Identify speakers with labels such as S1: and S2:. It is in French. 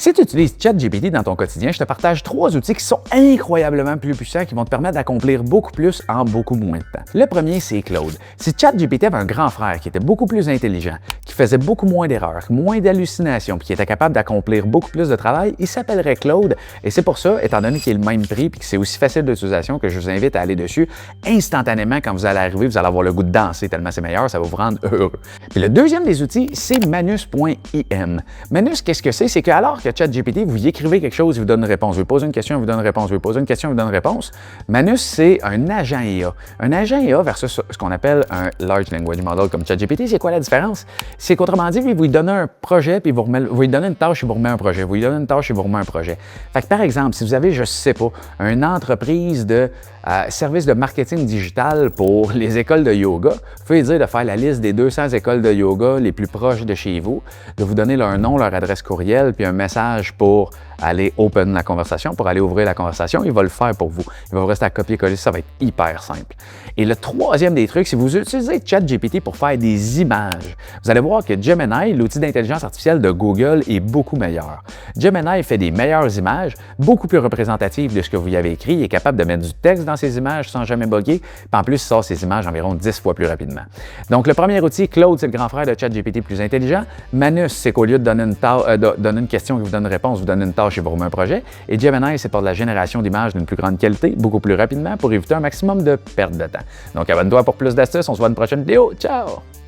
S1: Si tu utilises ChatGPT dans ton quotidien, je te partage 3 outils qui sont incroyablement plus puissants qui vont te permettre d'accomplir beaucoup plus en beaucoup moins de temps. Le premier, c'est Claude. Si ChatGPT avait un grand frère qui était beaucoup plus intelligent, qui faisait beaucoup moins d'erreurs, moins d'hallucinations, puis qui était capable d'accomplir beaucoup plus de travail, il s'appellerait Claude. Et c'est pour ça, étant donné qu'il est le même prix et que c'est aussi facile d'utilisation, que je vous invite à aller dessus instantanément quand vous allez arriver, vous allez avoir le goût de danser tellement c'est meilleur, ça va vous rendre heureux. Puis le deuxième des outils, c'est Manus.im. Manus, qu'est-ce que c'est? C'est que alors que ChatGPT, vous y écrivez quelque chose, il vous donne une réponse. Vous posez une question, il vous donne une réponse. Vous posez une question, il vous donne une réponse. Manus, c'est un agent IA. Un agent IA versus ce qu'on appelle un Large Language Model comme ChatGPT, c'est quoi la différence? C'est qu'autrement dit, vous lui donnez un projet, puis vous lui donnez une tâche, il vous remet un projet. Vous lui donnez une tâche, il vous remet un projet. Fait que par exemple, si vous avez, je sais pas, une entreprise de service de marketing digital pour les écoles de yoga, vous pouvez dire de faire la liste des 200 écoles de yoga les plus proches de chez vous, de vous donner leur nom, leur adresse courriel, puis un message pour aller open la conversation, pour aller ouvrir la conversation. Il va le faire pour vous. Il va vous rester à copier-coller, ça va être hyper simple. Et le troisième des trucs, si vous utilisez ChatGPT pour faire des images, vous allez voir que Gemini, l'outil d'intelligence artificielle de Google, est beaucoup meilleur. Gemini fait des meilleures images, beaucoup plus représentatives de ce que vous y avez écrit. Il est capable de mettre du texte dans ses images sans jamais bugger. Puis en plus, il sort ses images environ 10 fois plus rapidement. Donc, le premier outil, Claude, c'est le grand frère de ChatGPT plus intelligent. Manus, c'est qu'au lieu de donner une question qui vous donne une réponse, vous donne une tâche et vous remet un projet. Et Gemini, c'est pour la génération d'images d'une plus grande qualité, beaucoup plus rapidement, pour éviter un maximum de perte de temps. Donc, abonne-toi pour plus d'astuces. On se voit dans une prochaine vidéo. Ciao!